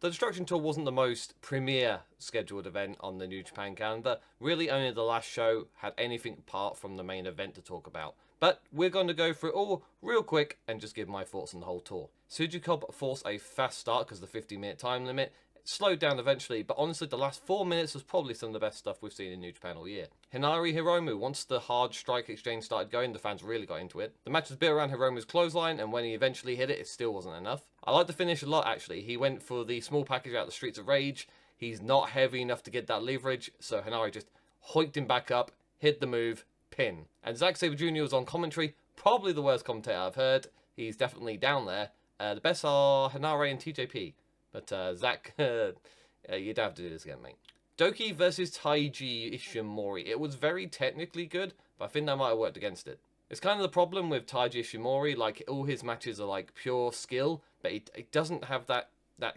The Destruction Tour wasn't the most premier scheduled event on the New Japan calendar. Really, only the last show had anything apart from the main event to talk about. But we're going to go through it all real quick and just give my thoughts on the whole tour. Tsuji Cobb forced a fast start because of the 50-minute time limit. It slowed down eventually, but honestly, the last 4 minutes was probably some of the best stuff we've seen in New Japan all year. Hinari Hiromu, once the hard strike exchange started going, the fans really got into it. The match was built around Hiromu's clothesline, and when he eventually hit it, it still wasn't enough. I like the finish a lot, actually. He went for the small package out of the Streets of Rage. He's not heavy enough to get that leverage, so Hinari just hoiked him back up, hit the move, pin. And Zack Sabre Jr. was on commentary, probably the worst commentator I've heard. He's definitely down there. The best are Hinari and TJP. But Zack, you'd have to do this again, mate. Doki versus Taiji Ishimori. It was very technically good, but I think that might have worked against it. It's kind of the problem with Taiji Ishimori. Like, all his matches are like pure skill, but it doesn't have that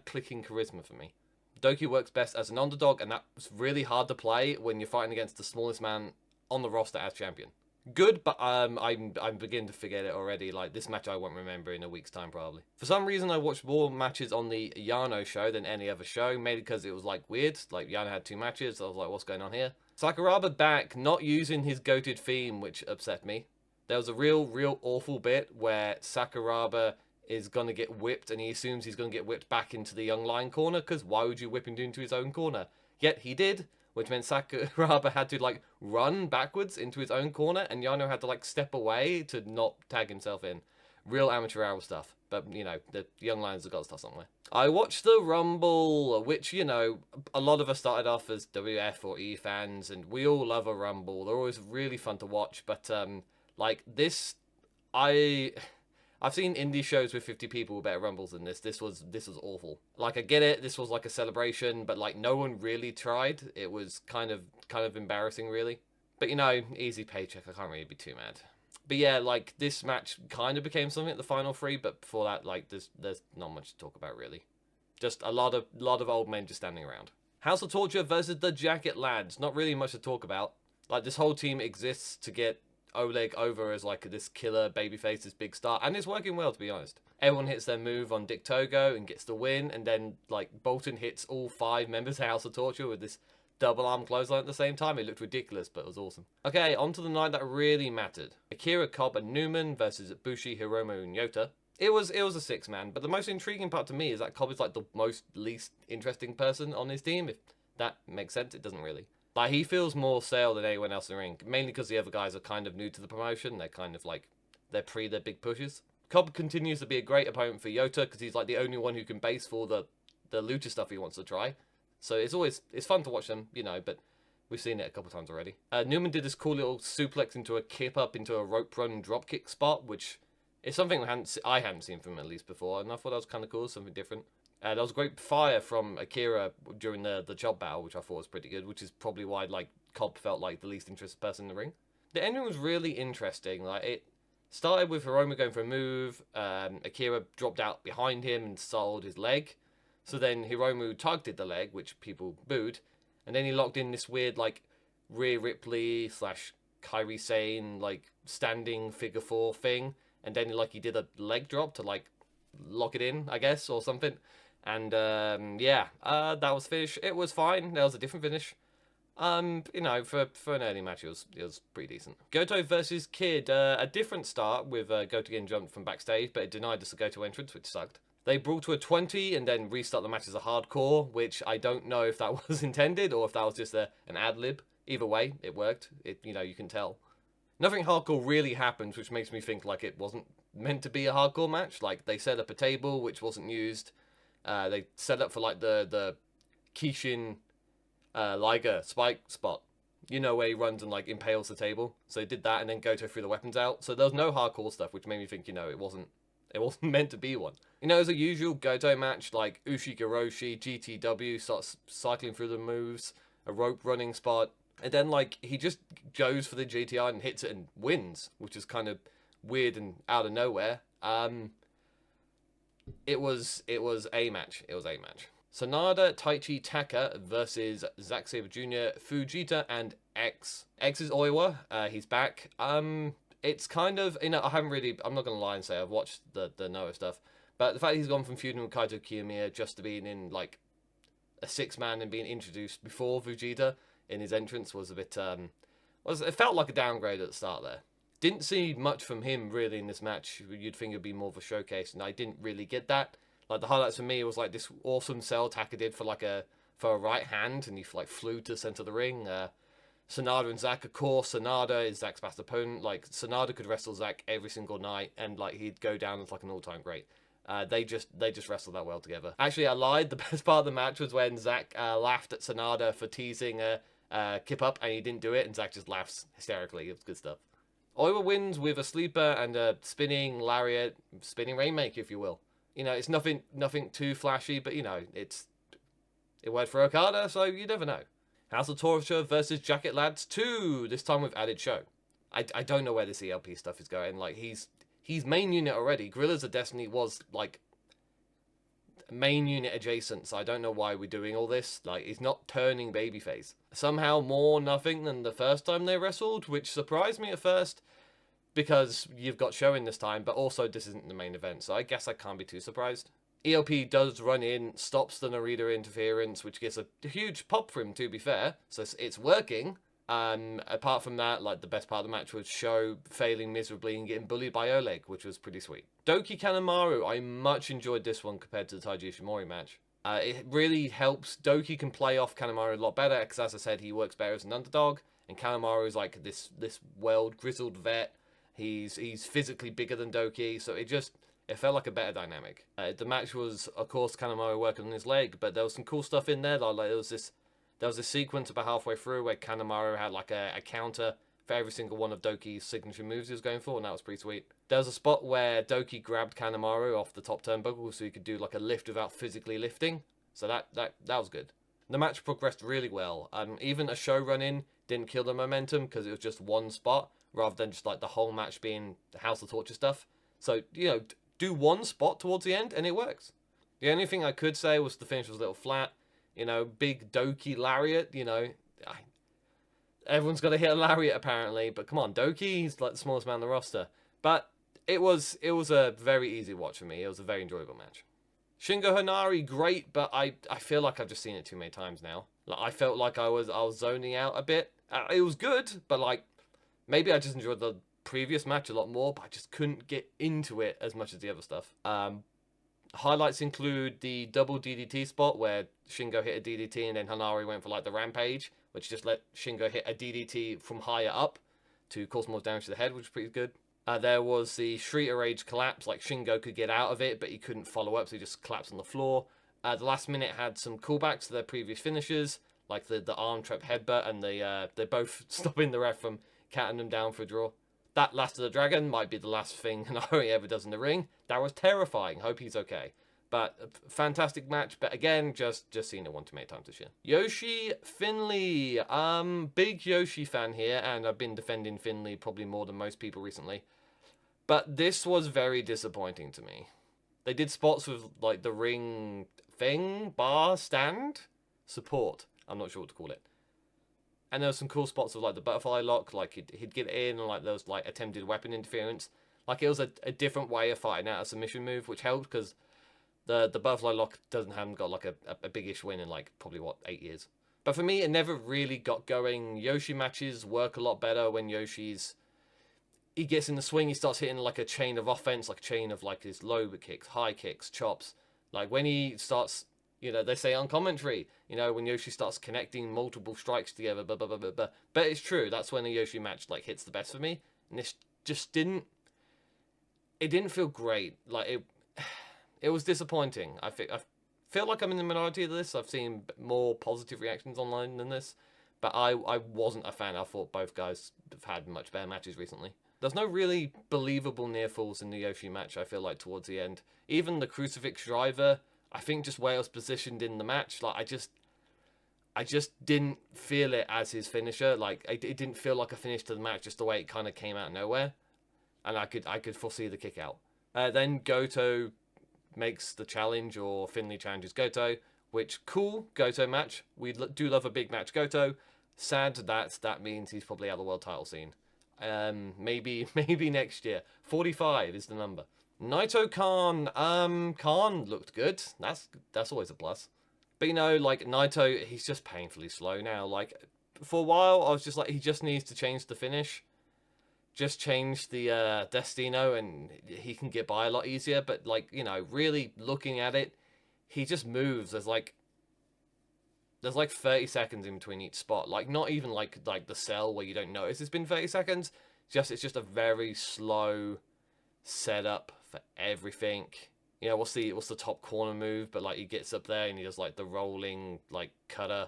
clicking charisma for me. Doki works best as an underdog, and that's really hard to play when you're fighting against the smallest man on the roster as champion. Good, but I'm beginning to forget it already. Like, this match I won't remember in a week's time, probably. For some reason, I watched more matches on the Yano show than any other show, maybe because it was, like, weird. Like, Yano had 2 matches, so I was like, what's going on here? Sakuraba back, not using his goated theme, which upset me. There was a real awful bit where Sakuraba is going to get whipped, and he assumes he's going to get whipped back into the young lion corner, because why would you whip him into his own corner? Yet he did, which meant Sakuraba had to, like, run backwards into his own corner, and Yano had to, like, step away to not tag himself in. Real amateur hour stuff. But, you know, the young lions have got stuff somewhere. I watched the Rumble, which, you know, a lot of us started off as WF or E fans, and we all love a Rumble. They're always really fun to watch, but, like, this, I've seen indie shows with 50 people with better rumbles than this. This was awful. Like, I get it, this was like a celebration, but like no one really tried. It was kind of embarrassing, really. But you know, easy paycheck. I can't really be too mad. But yeah, like this match kind of became something at the final 3, but before that, like there's not much to talk about really. Just a lot of old men just standing around. House of Torture versus the Jacket Lads. Not really much to talk about. Like, this whole team exists to get Oleg over as like this killer babyface, this big star, and it's working well, to be honest. Everyone hits their move on Dick Togo and gets the win, and then like Bolton hits all 5 members of House of Torture with this double arm clothesline at the same time. It looked ridiculous, but it was awesome. Okay, on to the night that really mattered. Akira, Cobb, and Newman versus Bushi, Hiromu, and Yota. It was a 6-man, but the most intriguing part to me is that Cobb is like the most least interesting person on his team. If that makes sense, it doesn't really. Like, he feels more sale than anyone else in the ring, mainly because the other guys are kind of new to the promotion. They're kind of like, they're their big pushes. Cobb continues to be a great opponent for Yota because he's like the only one who can base for the lucha stuff he wants to try. So it's fun to watch them, you know, but we've seen it a couple times already. Newman did this cool little suplex into a kip up into a rope run dropkick spot, which is something I hadn't seen from him at least before, and I thought that was kind of cool, something different. There was great fire from Akira during the chop battle, which I thought was pretty good, which is probably why like Cobb felt like the least interested person in the ring. The ending was really interesting. Like, it started with Hiromu going for a move, Akira dropped out behind him and sold his leg. So then Hiromu tugged at the leg, which people booed, and then he locked in this weird like Rhea Ripley / Kairi Sane like standing figure 4 thing, and then like he did a leg drop to like lock it in, I guess, or something. And yeah, that was finish. It was fine. There was a different finish. You know, for an early match, it was pretty decent. Goto versus Kid, a different start with Goto getting jumped from backstage, but it denied us a Goto entrance, which sucked. They brought to a 20 and then restart the match as a hardcore, which I don't know if that was intended or if that was just an ad lib. Either way, it worked. You know, you can tell. Nothing hardcore really happened, which makes me think like it wasn't meant to be a hardcore match. Like, they set up a table which wasn't used. They set up for like the Kishin Liger spike spot, you know, where he runs and like impales the table. So they did that, and then Goto threw the weapons out. So there was no hardcore stuff, which made me think, you know, it wasn't meant to be one. You know, it was a usual Goto match, like Ushigoroshi, GTW, starts cycling through the moves, a rope running spot, and then like he just goes for the GTR and hits it and wins, which is kind of weird and out of nowhere. It was a match. It was a match. Sanada, Taichi Taka versus Zack Sabre Jr., Fujita, and X. X is Oiwa. He's back. It's kind of, you know, I'm not going to lie and say I've watched the Noah stuff, But the fact he's gone from feuding with Kaito Kiyomiya just to being in like a 6-man and being introduced before Vegeta in his entrance was a bit it felt like a downgrade at the start there. Didn't see much from him really in this match. You'd think it'd be more of a showcase, and I didn't really get that. Like the highlights for me was like this awesome cell attack he did for a right hand, and he like flew to the center of the ring. Sanada and Zack, of course. Sanada is Zack's best opponent. Like Sanada could wrestle Zack every single night, and like he'd go down as like an all-time great. They just wrestled that well together. Actually, I lied. The best part of the match was when Zack laughed at Sanada for teasing Kip Up, and he didn't do it, and Zack just laughs hysterically. It was good stuff. Oiwa wins with a sleeper and a spinning lariat, spinning rainmaker, if you will. You know, it's nothing too flashy, but you know, it worked for Okada, so you never know. House of Torture versus Jacket Lads 2, this time with added show. I don't know where this ELP stuff is going. Like, he's main unit already. Gorillas of Destiny was, like, main unit adjacent, so I don't know why we're doing all this. Like, he's not turning babyface. Somehow more nothing than the first time they wrestled, which surprised me at first, because you've got showing this time, but also this isn't the main event, so I guess I can't be too surprised. ELP does run in, stops the Narita interference, which gets a huge pop for him, to be fair. So it's working. Apart from that, like the best part of the match was Sho failing miserably and getting bullied by Oleg, which was pretty sweet. Doki Kanemaru, I much enjoyed this one compared to the Taiji Ishimori match. It really helps. Doki can play off Kanemaru a lot better, because as I said, he works better as an underdog. And Kanemaru is like this world grizzled vet. He's physically bigger than Doki, so it felt like a better dynamic. The match was, of course, Kanemaru working on his leg, but there was some cool stuff in there. Like there was this sequence about halfway through where Kanemaru had like a counter for every single one of Doki's signature moves he was going for, and that was pretty sweet. There was a spot where Doki grabbed Kanemaru off the top turnbuckle so he could do like a lift without physically lifting. So that was good. The match progressed really well. Even a show run-in didn't kill the momentum because it was just one spot rather than just like the whole match being the House of Torture stuff. So, you know, do one spot towards the end and it works. The only thing I could say was the finish was a little flat. You know, big Doki lariat, you know. Everyone's got to hit a lariat apparently, but come on, Doki, he's like the smallest man on the roster. But it was a very easy watch for me. It was a very enjoyable match. Shingo Hanari, great, but I feel like I've just seen it too many times now. Like I felt like I was zoning out a bit. It was good, but like maybe I just enjoyed the previous match a lot more, but I just couldn't get into it as much as the other stuff. Highlights include the double DDT spot where Shingo hit a DDT and then Hanari went for like the rampage, which just let Shingo hit a DDT from higher up to cause more damage to the head, which was pretty good. There was the Streeter Rage collapse, like Shingo could get out of it, but he couldn't follow up, so he just collapsed on the floor. The last minute had some callbacks to their previous finishes, like the arm trap headbutt, and they both stopping the ref from counting them down for a draw. That Last of the Dragon might be the last thing Hanari ever does in the ring. That was terrifying. Hope he's okay. But fantastic match. But again, just seen it one too many times this year. Yoshi Finley. Big Yoshi fan here, and I've been defending Finley probably more than most people recently. But this was very disappointing to me. They did spots with like the ring thing, bar, stand, support. I'm not sure what to call it. And there were some cool spots of like the butterfly lock, like he'd get in, and like there was like attempted weapon interference. Like it was a different way of fighting out a submission move, which helped because the butterfly lock haven't got like a big-ish win in like probably 8 years. But for me, it never really got going. Yoshi matches work a lot better when he gets in the swing, he starts hitting like a chain of offense, like a chain of like his low kicks, high kicks, chops. Like when he starts, you know, they say on commentary, you know, when Yoshi starts connecting multiple strikes together, blah, blah, blah, blah, blah. But it's true, that's when a Yoshi match like hits the best for me. And this just didn't feel great. Like it was disappointing. I feel like I'm in the minority of this. I've seen more positive reactions online than this. But I wasn't a fan. I thought both guys have had much better matches recently. There's no really believable near falls in the Yoshi match, I feel like, towards the end. Even the Crucifix Driver, I think just where it was positioned in the match, like I just didn't feel it as his finisher. Like it didn't feel like a finish to the match, just the way it kind of came out of nowhere. And I could foresee the kick out. Then Goto makes the challenge, or Finley challenges Goto, which cool Goto match. We do love a big match Goto. Sad that means he's probably out of the world title scene. Maybe next year. 45 is the number. Naito Khan. Khan looked good. That's always a plus. But you know, like Naito, he's just painfully slow now. Like for a while, I was just like, he just needs to change the finish, just change the Destino, and he can get by a lot easier. But like you know, really looking at it, he just moves. There's like 30 seconds in between each spot. Like not even like the cell where you don't notice it's been 30 seconds. It's just a very slow setup for everything. You know, what's the top corner move? But like he gets up there and he does like the rolling like cutter,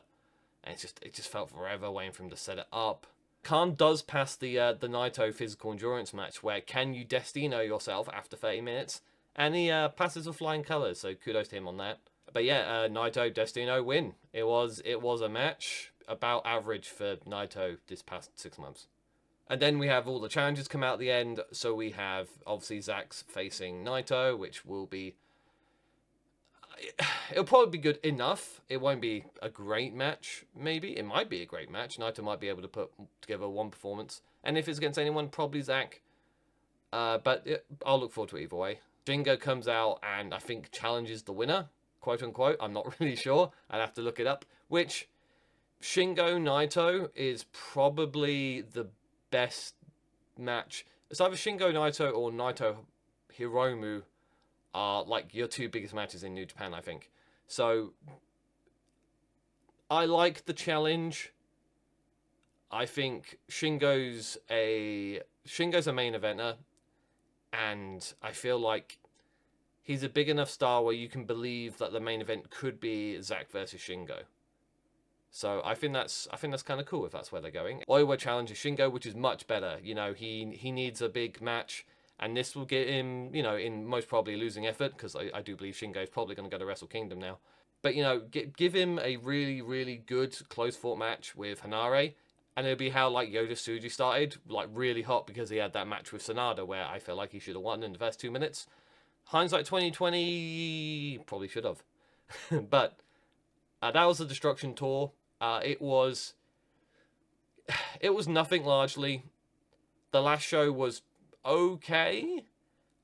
and it just felt forever waiting for him to set it up. Khan does pass the Naito physical endurance match where can you Destino yourself after 30 minutes, and he passes with flying colors. So kudos to him on that. But yeah, Naito Destino win. It was a match about average for Naito this past 6 months. And then we have all the challenges come out at the end. So we have obviously Zack's facing Naito, which will be. It'll probably be good enough. It won't be a great match. Maybe it might be a great match. Naito might be able to put together one performance. And if it's against anyone, probably Zack. I'll look forward to it either way. Shingo comes out and I think challenges the winner, quote unquote. I'm not really sure. I'd have to look it up. Which Shingo Naito is probably the best match. It's either Shingo Naito or Naito Hiromu are like your two biggest matches in New Japan, I think. So I like the challenge. I think Shingo's a main eventer, and I feel like he's a big enough star where you can believe that the main event could be Zack versus Shingo. So I think that's kind of cool if that's where they're going. Oiwa challenges Shingo, which is much better. You know, he needs a big match, and this will get him, you know, in most probably losing effort, because I do believe Shingo is probably going to go to Wrestle Kingdom now. But you know, give him a really really good close fought match with Hanare, and it'll be how like Yota Tsuji started, like really hot because he had that match with Sanada where I felt like he should have won in the first 2 minutes. Hindsight 2020, probably should have, but that was the Destruction Tour. It was nothing largely. The last show was okay.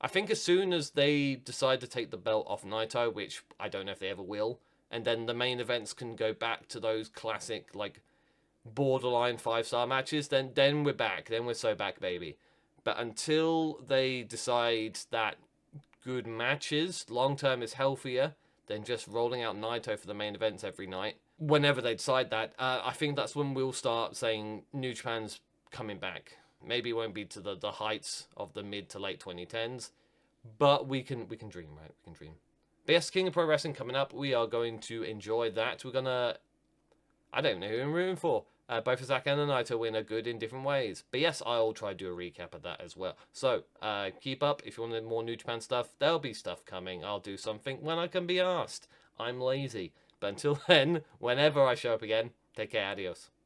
I think as soon as they decide to take the belt off Naito, which I don't know if they ever will, and then the main events can go back to those classic like borderline 5-star matches, then we're back. Then we're so back, baby. But until they decide that good matches long term is healthier than just rolling out Naito for the main events every night, whenever they decide that, I think that's when we'll start saying New Japan's coming back. Maybe it won't be to the heights of the mid to late 2010s, but we can dream, right? We can dream. But yes, King of Pro Wrestling coming up. We are going to enjoy that. We're gonna, I don't know who I'm rooting for. Both Zack and Naito win are good in different ways. But yes, I'll try to do a recap of that as well. So, keep up. If you want more New Japan stuff, there'll be stuff coming. I'll do something when I can be asked. I'm lazy. But until then, whenever I show up again, take care, adios.